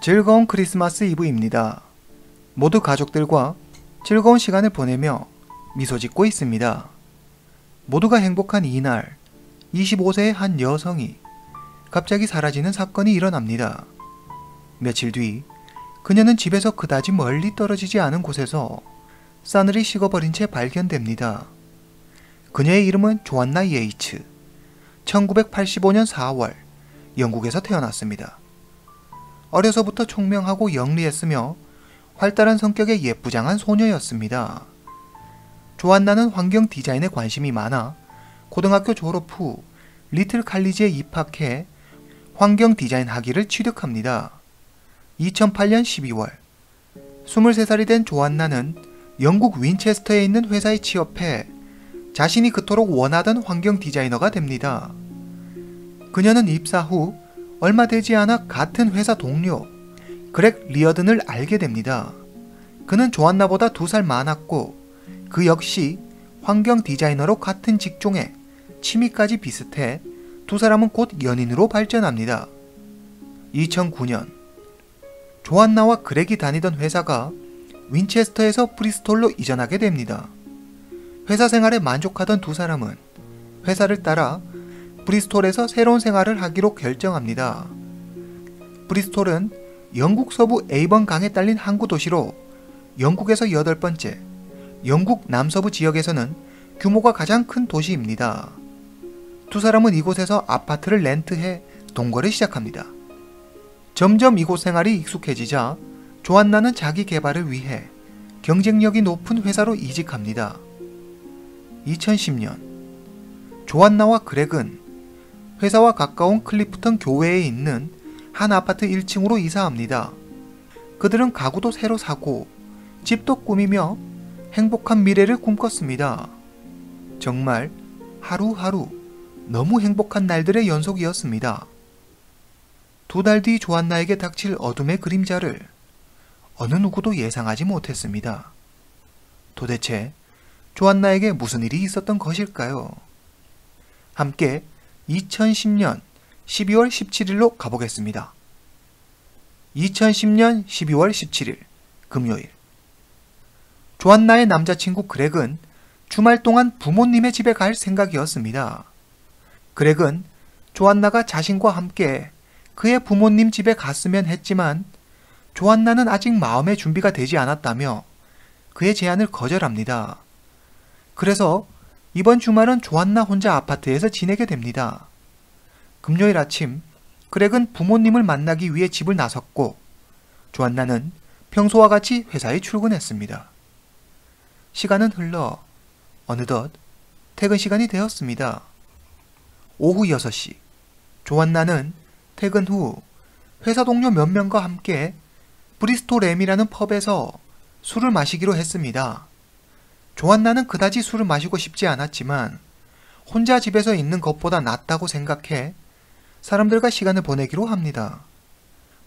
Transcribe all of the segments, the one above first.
즐거운 크리스마스 이브입니다. 모두 가족들과 즐거운 시간을 보내며 미소 짓고 있습니다. 모두가 행복한 이날, 25세의 한 여성이 갑자기 사라지는 사건이 일어납니다. 며칠 뒤 그녀는 집에서 그다지 멀리 떨어지지 않은 곳에서 싸늘히 식어버린 채 발견됩니다. 그녀의 이름은 조안나 예이츠. 1985년 4월 영국에서 태어났습니다. 어려서부터 총명하고 영리했으며 활달한 성격의 예쁘장한 소녀였습니다. 조안나는 환경 디자인에 관심이 많아 고등학교 졸업 후 리틀 칼리지에 입학해 환경 디자인 학위를 취득합니다. 2008년 12월 23살이 된 조안나는 영국 윈체스터에 있는 회사에 취업해 자신이 그토록 원하던 환경 디자이너가 됩니다. 그녀는 입사 후 얼마 되지 않아 같은 회사 동료 그렉 리어든을 알게 됩니다. 그는 조안나보다 2살 많았고 그 역시 환경 디자이너로 같은 직종에 취미까지 비슷해 두 사람은 곧 연인으로 발전합니다. 2009년 조안나와 그렉이 다니던 회사가 윈체스터에서 브리스톨로 이전하게 됩니다. 회사 생활에 만족하던 두 사람은 회사를 따라 브리스톨에서 새로운 생활을 하기로 결정합니다. 브리스톨은 영국 서부 에이번 강에 딸린 항구 도시로 영국에서 8번째, 영국 남서부 지역에서는 규모가 가장 큰 도시입니다. 두 사람은 이곳에서 아파트를 렌트해 동거를 시작합니다. 점점 이곳 생활이 익숙해지자 조안나는 자기 개발을 위해 경쟁력이 높은 회사로 이직합니다. 2010년 조안나와 그렉은 회사와 가까운 클리프턴 교외에 있는 한 아파트 1층으로 이사합니다. 그들은 가구도 새로 사고 집도 꾸미며 행복한 미래를 꿈꿨습니다. 정말 하루하루 너무 행복한 날들의 연속이었습니다. 2달 뒤 조안나에게 닥칠 어둠의 그림자를 어느 누구도 예상하지 못했습니다. 도대체 조안나에게 무슨 일이 있었던 것일까요? 함께 2010년 12월 17일로 가보겠습니다. 2010년 12월 17일 금요일 조안나의 남자친구 그렉은 주말 동안 부모님의 집에 갈 생각이었습니다. 그렉은 조안나가 자신과 함께 그의 부모님 집에 갔으면 했지만 조안나는 아직 마음의 준비가 되지 않았다며 그의 제안을 거절합니다. 그래서 이번 주말은 조안나 혼자 아파트에서 지내게 됩니다. 금요일 아침 그렉은 부모님을 만나기 위해 집을 나섰고 조안나는 평소와 같이 회사에 출근했습니다. 시간은 흘러 어느덧 퇴근 시간이 되었습니다. 오후 6시 조안나는 퇴근 후 회사 동료 몇 명과 함께 브리스톨 M이라는 펍에서 술을 마시기로 했습니다. 조안나는 그다지 술을 마시고 싶지 않았지만 혼자 집에서 있는 것보다 낫다고 생각해 사람들과 시간을 보내기로 합니다.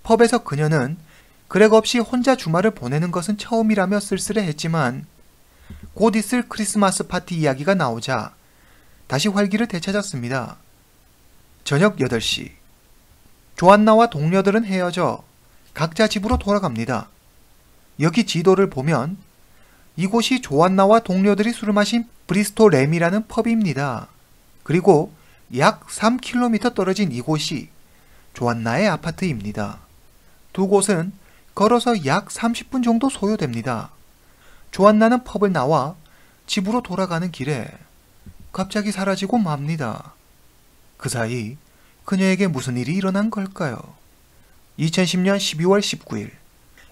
펍에서 그녀는 그렉 없이 혼자 주말을 보내는 것은 처음이라며 쓸쓸해했지만 곧 있을 크리스마스 파티 이야기가 나오자 다시 활기를 되찾았습니다. 저녁 8시 조안나와 동료들은 헤어져 각자 집으로 돌아갑니다. 여기 지도를 보면 이곳이 조안나와 동료들이 술을 마신 브리스톨 M이라는 펍입니다. 그리고 약 3km 떨어진 이곳이 조안나의 아파트입니다. 두 곳은 걸어서 약 30분 정도 소요됩니다. 조안나는 펍을 나와 집으로 돌아가는 길에 갑자기 사라지고 맙니다. 그 사이 그녀에게 무슨 일이 일어난 걸까요? 2010년 12월 19일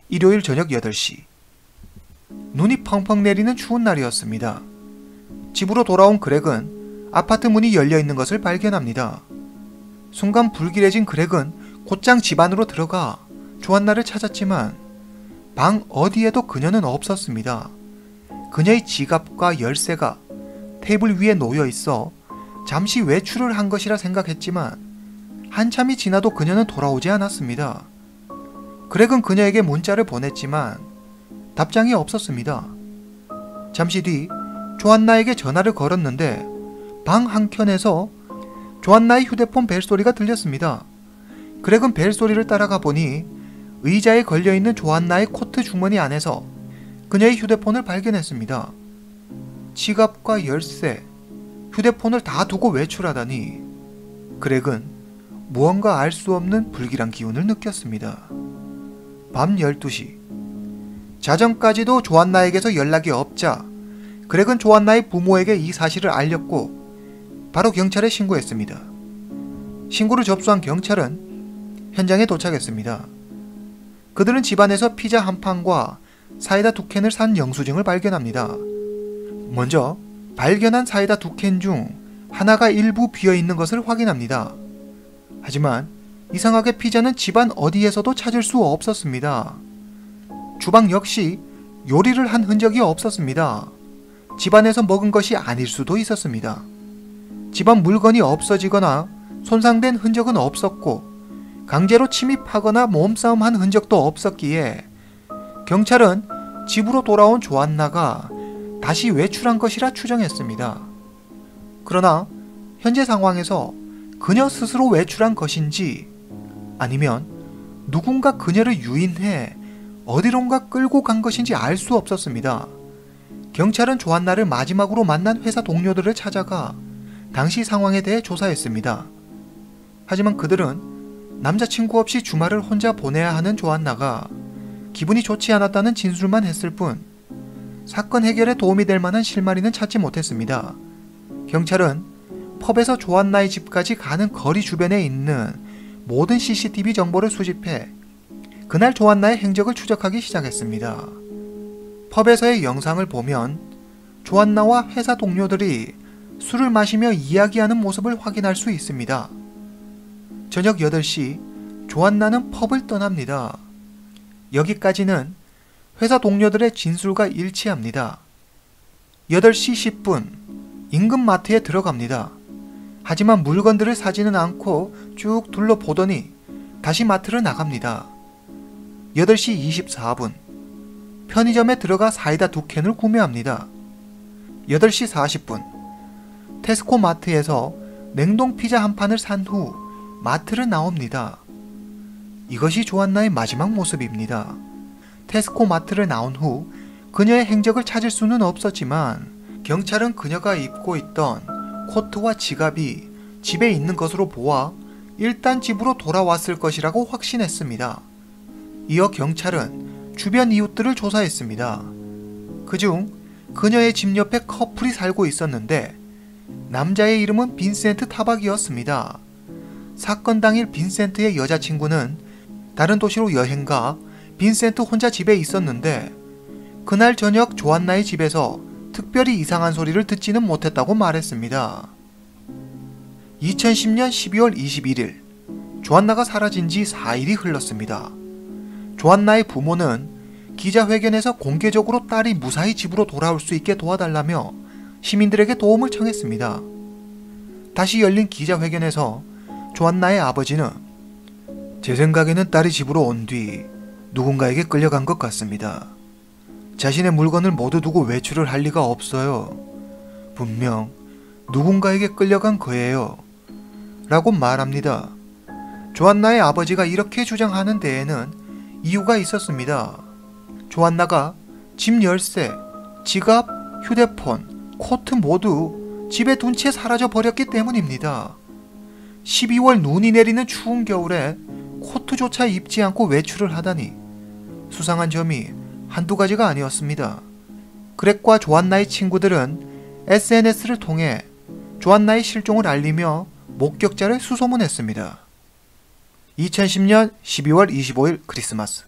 일요일 저녁 8시 눈이 펑펑 내리는 추운 날이었습니다. 집으로 돌아온 그렉은 아파트 문이 열려있는 것을 발견합니다. 순간 불길해진 그렉은 곧장 집 안으로 들어가 조안나를 찾았지만 방 어디에도 그녀는 없었습니다. 그녀의 지갑과 열쇠가 테이블 위에 놓여 있어 잠시 외출을 한 것이라 생각했지만 한참이 지나도 그녀는 돌아오지 않았습니다. 그렉은 그녀에게 문자를 보냈지만 답장이 없었습니다. 잠시 뒤 조안나에게 전화를 걸었는데 방 한켠에서 조안나의 휴대폰 벨소리가 들렸습니다. 그렉은 벨소리를 따라가 보니 의자에 걸려있는 조안나의 코트 주머니 안에서 그녀의 휴대폰을 발견했습니다. 지갑과 열쇠, 휴대폰을 다 두고 외출하다니 그렉은 무언가 알 수 없는 불길한 기운을 느꼈습니다. 밤 12시. 자정까지도 조안나에게서 연락이 없자 그렉은 조안나의 부모에게 이 사실을 알렸고 바로 경찰에 신고했습니다. 신고를 접수한 경찰은 현장에 도착했습니다. 그들은 집안에서 피자 한 판과 사이다 2캔을 산 영수증을 발견합니다. 먼저 발견한 사이다 2캔 중 하나가 일부 비어있는 것을 확인합니다. 하지만 이상하게 피자는 집안 어디에서도 찾을 수 없었습니다. 주방 역시 요리를 한 흔적이 없었습니다. 집안에서 먹은 것이 아닐 수도 있었습니다. 집안 물건이 없어지거나 손상된 흔적은 없었고 강제로 침입하거나 몸싸움한 흔적도 없었기에 경찰은 집으로 돌아온 조안나가 다시 외출한 것이라 추정했습니다. 그러나 현재 상황에서 그녀 스스로 외출한 것인지 아니면 누군가 그녀를 유인해 어디론가 끌고 간 것인지 알 수 없었습니다. 경찰은 조안나를 마지막으로 만난 회사 동료들을 찾아가 당시 상황에 대해 조사했습니다. 하지만 그들은 남자친구 없이 주말을 혼자 보내야 하는 조안나가 기분이 좋지 않았다는 진술만 했을 뿐 사건 해결에 도움이 될 만한 실마리는 찾지 못했습니다. 경찰은 펍에서 조안나의 집까지 가는 거리 주변에 있는 모든 CCTV 정보를 수집해 그날 조안나의 행적을 추적하기 시작했습니다. 펍에서의 영상을 보면 조안나와 회사 동료들이 술을 마시며 이야기하는 모습을 확인할 수 있습니다. 저녁 8시 조안나는 펍을 떠납니다. 여기까지는 회사 동료들의 진술과 일치합니다. 8시 10분 인근 마트에 들어갑니다. 하지만 물건들을 사지는 않고 쭉 둘러보더니 다시 마트를 나갑니다. 8시 24분 편의점에 들어가 사이다 2캔을 구매합니다. 8시 40분 테스코 마트에서 냉동 피자 한 판을 산 후 마트를 나옵니다. 이것이 조안나의 마지막 모습입니다. 테스코 마트를 나온 후 그녀의 행적을 찾을 수는 없었지만 경찰은 그녀가 입고 있던 코트와 지갑이 집에 있는 것으로 보아 일단 집으로 돌아왔을 것이라고 확신했습니다. 이어 경찰은 주변 이웃들을 조사했습니다. 그중 그녀의 집 옆에 커플이 살고 있었는데 남자의 이름은 빈센트 타박이었습니다. 사건 당일 빈센트의 여자친구는 다른 도시로 여행가 빈센트 혼자 집에 있었는데 그날 저녁 조안나의 집에서 특별히 이상한 소리를 듣지는 못했다고 말했습니다. 2010년 12월 21일 조안나가 사라진 지 4일이 흘렀습니다. 조안나의 부모는 기자회견에서 공개적으로 딸이 무사히 집으로 돌아올 수 있게 도와달라며 시민들에게 도움을 청했습니다. 다시 열린 기자회견에서 조안나의 아버지는 제 생각에는 딸이 집으로 온 뒤 누군가에게 끌려간 것 같습니다. 자신의 물건을 모두 두고 외출을 할 리가 없어요. 분명 누군가에게 끌려간 거예요. 라고 말합니다. 조안나의 아버지가 이렇게 주장하는 데에는 이유가 있었습니다. 조안나가 집 열쇠, 지갑, 휴대폰, 코트 모두 집에 둔 채 사라져 버렸기 때문입니다. 12월 눈이 내리는 추운 겨울에 코트조차 입지 않고 외출을 하다니 수상한 점이 한두 가지가 아니었습니다. 그렉과 조안나의 친구들은 SNS를 통해 조안나의 실종을 알리며 목격자를 수소문했습니다. 2010년 12월 25일 크리스마스.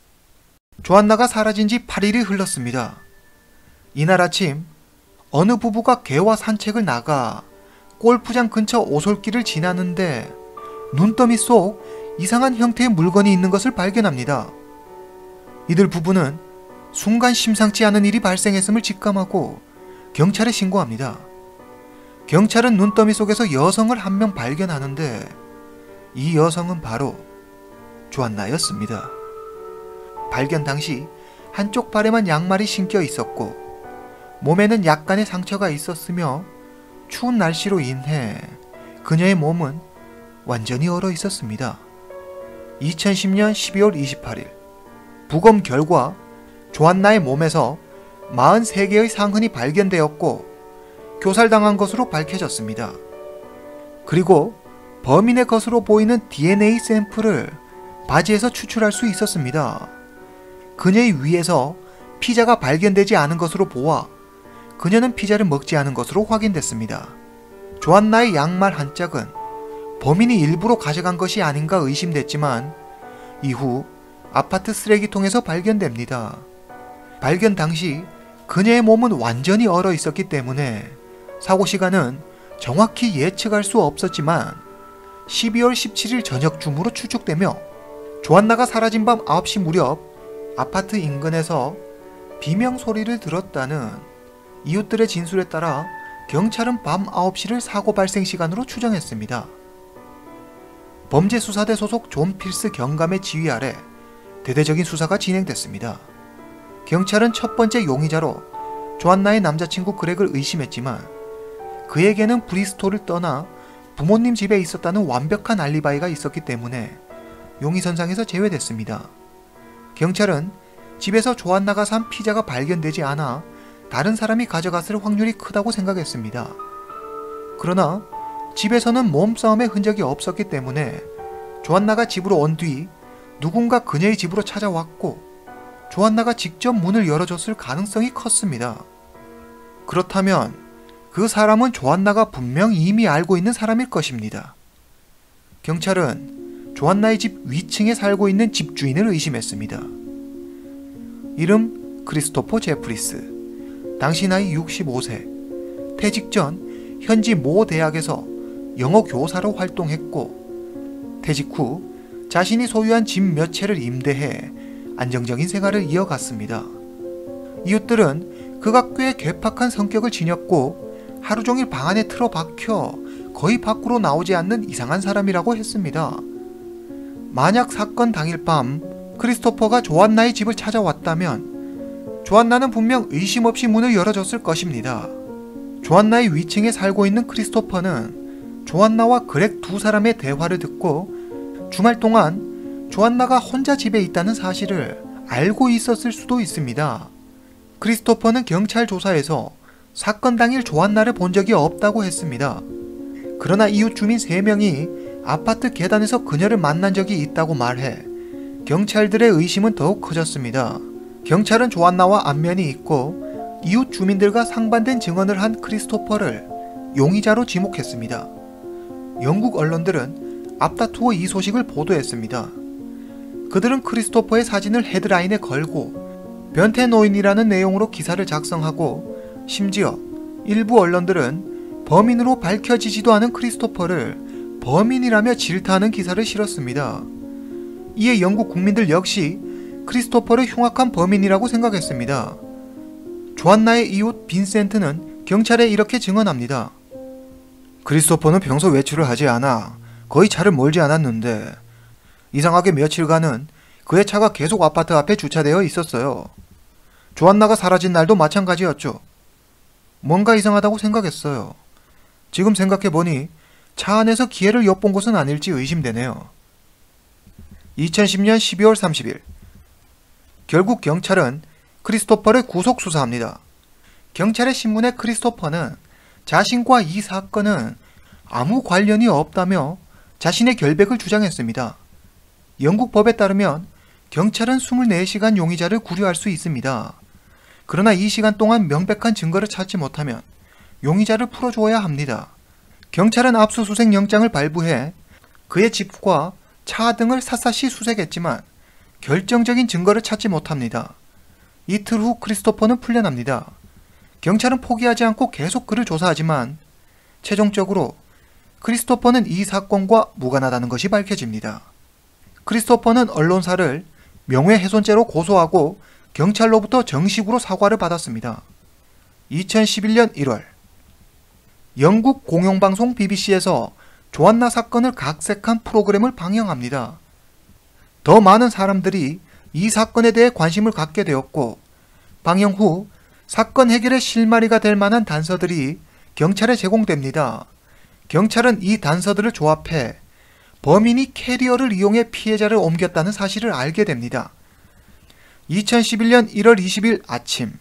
조안나가 사라진 지 8일이 흘렀습니다. 이날 아침 어느 부부가 개와 산책을 나가 골프장 근처 오솔길을 지나는데 눈더미 속 이상한 형태의 물건이 있는 것을 발견합니다. 이들 부부는 순간 심상치 않은 일이 발생했음을 직감하고 경찰에 신고합니다. 경찰은 눈더미 속에서 여성을 한 명 발견하는데 이 여성은 바로 조안나였습니다. 발견 당시 한쪽 발에만 양말이 신겨 있었고 몸에는 약간의 상처가 있었으며 추운 날씨로 인해 그녀의 몸은 완전히 얼어 있었습니다. 2010년 12월 28일 부검 결과 조안나의 몸에서 43개의 상흔이 발견되었고 교살당한 것으로 밝혀졌습니다. 그리고 범인의 것으로 보이는 DNA 샘플을 바지에서 추출할 수 있었습니다. 그녀의 위에서 피자가 발견되지 않은 것으로 보아 그녀는 피자를 먹지 않은 것으로 확인됐습니다. 조안나의 양말 한 짝은 범인이 일부러 가져간 것이 아닌가 의심됐지만 이후 아파트 쓰레기통에서 발견됩니다. 발견 당시 그녀의 몸은 완전히 얼어 있었기 때문에 사고 시간은 정확히 예측할 수 없었지만 12월 17일 저녁쯤으로 추측되며 조안나가 사라진 밤 9시 무렵 아파트 인근에서 비명 소리를 들었다는 이웃들의 진술에 따라 경찰은 밤 9시를 사고 발생 시간으로 추정했습니다. 범죄수사대 소속 존 필스 경감의 지휘 아래 대대적인 수사가 진행됐습니다. 경찰은 첫 번째 용의자로 조안나의 남자친구 그렉을 의심했지만 그에게는 브리스톨을 떠나 부모님 집에 있었다는 완벽한 알리바이가 있었기 때문에 용의선상에서 제외됐습니다. 경찰은 집에서 조안나가 산 피자가 발견되지 않아 다른 사람이 가져갔을 확률이 크다고 생각했습니다. 그러나 집에서는 몸싸움의 흔적이 없었기 때문에 조안나가 집으로 온 뒤 누군가 그녀의 집으로 찾아왔고 조안나가 직접 문을 열어줬을 가능성이 컸습니다. 그렇다면 그 사람은 조안나가 분명 이미 알고 있는 사람일 것입니다. 경찰은 조안나의 집 위층에 살고 있는 집주인을 의심했습니다. 이름 크리스토퍼 제프리스, 당시 나이 65세, 퇴직 전 현지 모 대학에서 영어 교사로 활동했고 퇴직 후 자신이 소유한 집 몇 채를 임대해 안정적인 생활을 이어갔습니다. 이웃들은 그가 꽤 괴팍한 성격을 지녔고 하루 종일 방 안에 틀어박혀 거의 밖으로 나오지 않는 이상한 사람이라고 했습니다. 만약 사건 당일 밤 크리스토퍼가 조안나의 집을 찾아왔다면 조안나는 분명 의심 없이 문을 열어줬을 것입니다. 조안나의 위층에 살고 있는 크리스토퍼는 조안나와 그렉 두 사람의 대화를 듣고 주말 동안 조안나가 혼자 집에 있다는 사실을 알고 있었을 수도 있습니다. 크리스토퍼는 경찰 조사에서 사건 당일 조안나를 본 적이 없다고 했습니다. 그러나 이웃 주민 3명이 아파트 계단에서 그녀를 만난 적이 있다고 말해 경찰들의 의심은 더욱 커졌습니다. 경찰은 조안나와 안면이 있고 이웃 주민들과 상반된 증언을 한 크리스토퍼를 용의자로 지목했습니다. 영국 언론들은 앞다투어 이 소식을 보도했습니다. 그들은 크리스토퍼의 사진을 헤드라인에 걸고 변태 노인이라는 내용으로 기사를 작성하고 심지어 일부 언론들은 범인으로 밝혀지지도 않은 크리스토퍼를 범인이라며 질타하는 기사를 실었습니다. 이에 영국 국민들 역시 크리스토퍼를 흉악한 범인이라고 생각했습니다. 조안나의 이웃 빈센트는 경찰에 이렇게 증언합니다. 크리스토퍼는 평소 외출을 하지 않아 거의 차를 몰지 않았는데 이상하게 며칠간은 그의 차가 계속 아파트 앞에 주차되어 있었어요. 조안나가 사라진 날도 마찬가지였죠. 뭔가 이상하다고 생각했어요. 지금 생각해보니 차 안에서 기회를 엿본 것은 아닐지 의심되네요. 2010년 12월 30일 결국 경찰은 크리스토퍼를 구속 수사합니다. 경찰의 신문에 크리스토퍼는 자신과 이 사건은 아무 관련이 없다며 자신의 결백을 주장했습니다. 영국 법에 따르면 경찰은 24시간 용의자를 구류할 수 있습니다. 그러나 이 시간 동안 명백한 증거를 찾지 못하면 용의자를 풀어주어야 합니다. 경찰은 압수수색 영장을 발부해 그의 집과 차 등을 샅샅이 수색했지만 결정적인 증거를 찾지 못합니다. 이틀 후 크리스토퍼는 풀려납니다. 경찰은 포기하지 않고 계속 그를 조사하지만 최종적으로 크리스토퍼는 이 사건과 무관하다는 것이 밝혀집니다. 크리스토퍼는 언론사를 명예훼손죄로 고소하고 경찰로부터 정식으로 사과를 받았습니다. 2011년 1월 영국 공영방송 BBC에서 조안나 사건을 각색한 프로그램을 방영합니다. 더 많은 사람들이 이 사건에 대해 관심을 갖게 되었고 방영 후 사건 해결의 실마리가 될 만한 단서들이 경찰에 제공됩니다. 경찰은 이 단서들을 조합해 범인이 캐리어를 이용해 피해자를 옮겼다는 사실을 알게 됩니다. 2011년 1월 20일 아침,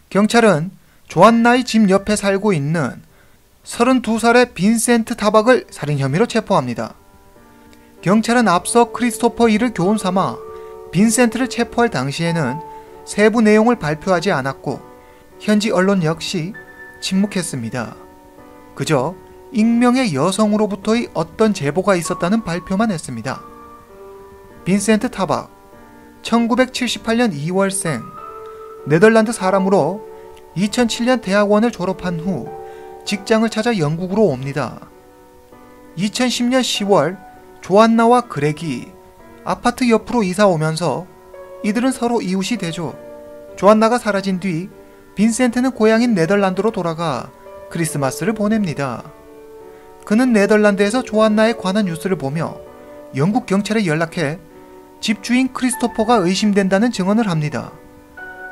경찰은 조안나의 집 옆에 살고 있는 32살의 빈센트 타박을 살인 혐의로 체포합니다. 경찰은 앞서 크리스토퍼 이를 교훈 삼아 빈센트를 체포할 당시에는 세부 내용을 발표하지 않았고 현지 언론 역시 침묵했습니다. 그저 익명의 여성으로부터의 어떤 제보가 있었다는 발표만 했습니다. 빈센트 타박, 1978년 2월생, 네덜란드 사람으로 2007년 대학원을 졸업한 후 직장을 찾아 영국으로 옵니다. 2010년 10월 조안나와 그렉이 아파트 옆으로 이사 오면서 이들은 서로 이웃이 되죠. 조안나가 사라진 뒤 빈센트는 고향인 네덜란드로 돌아가 크리스마스를 보냅니다. 그는 네덜란드에서 조안나에 관한 뉴스를 보며 영국 경찰에 연락해 집주인 크리스토퍼가 의심된다는 증언을 합니다.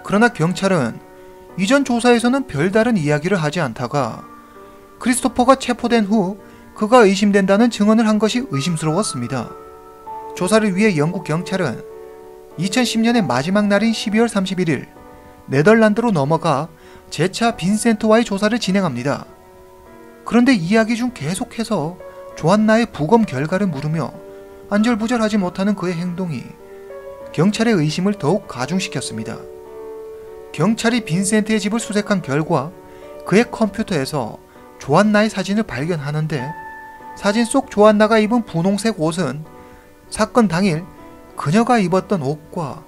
그러나 경찰은 이전 조사에서는 별다른 이야기를 하지 않다가 크리스토퍼가 체포된 후 그가 의심된다는 증언을 한 것이 의심스러웠습니다. 조사를 위해 영국 경찰은 2010년의 마지막 날인 12월 31일 네덜란드로 넘어가 재차 빈센트와의 조사를 진행합니다. 그런데 이야기 중 계속해서 조안나의 부검 결과를 물으며 안절부절하지 못하는 그의 행동이 경찰의 의심을 더욱 가중시켰습니다. 경찰이 빈센트의 집을 수색한 결과 그의 컴퓨터에서 조안나의 사진을 발견하는데 사진 속 조안나가 입은 분홍색 옷은 사건 당일 그녀가 입었던 옷과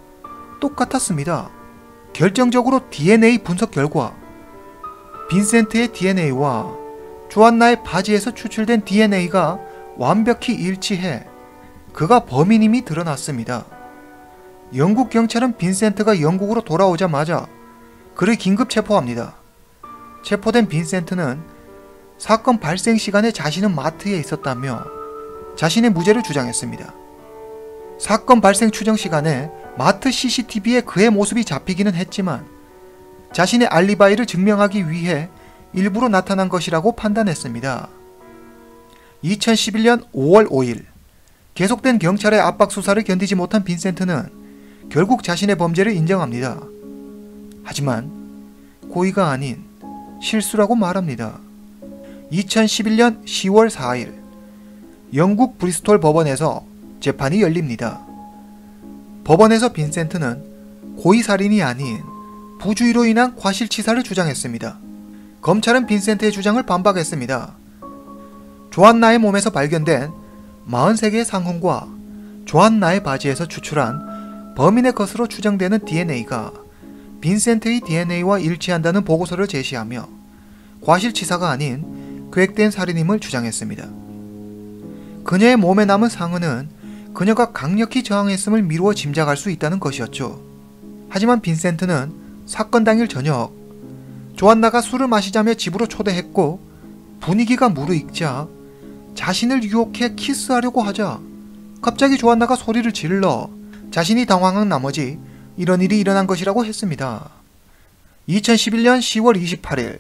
똑같았습니다. 결정적으로 DNA 분석 결과 빈센트의 DNA와 조안나의 바지에서 추출된 DNA가 완벽히 일치해 그가 범인임이 드러났습니다. 영국 경찰은 빈센트가 영국으로 돌아오자마자 그를 긴급 체포합니다. 체포된 빈센트는 사건 발생 시간에 자신은 마트에 있었다며 자신의 무죄를 주장했습니다. 사건 발생 추정 시간에 마트 CCTV에 그의 모습이 잡히기는 했지만 자신의 알리바이를 증명하기 위해 일부러 나타난 것이라고 판단했습니다. 2011년 5월 5일 계속된 경찰의 압박 수사를 견디지 못한 빈센트는 결국 자신의 범죄를 인정합니다. 하지만 고의가 아닌 실수라고 말합니다. 2011년 10월 4일 영국 브리스톨 법원에서 재판이 열립니다. 법원에서 빈센트는 고의살인이 아닌 부주의로 인한 과실치사를 주장했습니다. 검찰은 빈센트의 주장을 반박했습니다. 조안나의 몸에서 발견된 43개의 상흔과 조안나의 바지에서 추출한 범인의 것으로 추정되는 DNA가 빈센트의 DNA와 일치한다는 보고서를 제시하며 과실치사가 아닌 계획된 살인임을 주장했습니다. 그녀의 몸에 남은 상흔은 그녀가 강력히 저항했음을 미루어 짐작할 수 있다는 것이었죠. 하지만 빈센트는 사건 당일 저녁 조안나가 술을 마시자며 집으로 초대했고 분위기가 무르익자 자신을 유혹해 키스하려고 하자 갑자기 조안나가 소리를 질러 자신이 당황한 나머지 이런 일이 일어난 것이라고 했습니다. 2011년 10월 28일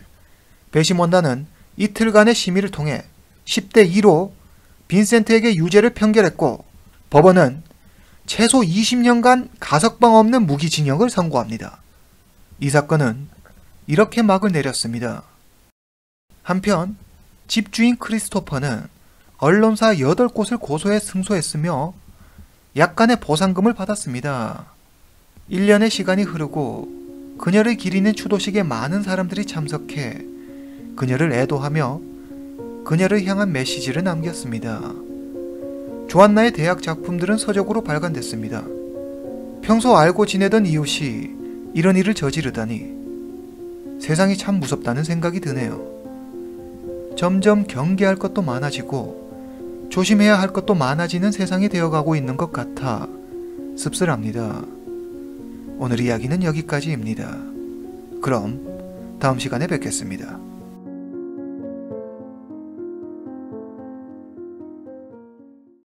배심원단은 이틀간의 심의를 통해 10대 2로 빈센트에게 유죄를 판결했고 법원은 최소 20년간 가석방 없는 무기징역을 선고합니다. 이 사건은 이렇게 막을 내렸습니다. 한편 집주인 크리스토퍼는 언론사 8곳을 고소해 승소했으며 약간의 보상금을 받았습니다. 1년의 시간이 흐르고 그녀를 기리는 추도식에 많은 사람들이 참석해 그녀를 애도하며 그녀를 향한 메시지를 남겼습니다. 조안나의 대학 작품들은 서적으로 발간됐습니다. 평소 알고 지내던 이웃이 이런 일을 저지르다니 세상이 참 무섭다는 생각이 드네요. 점점 경계할 것도 많아지고 조심해야 할 것도 많아지는 세상이 되어가고 있는 것 같아 씁쓸합니다. 오늘 이야기는 여기까지입니다. 그럼 다음 시간에 뵙겠습니다.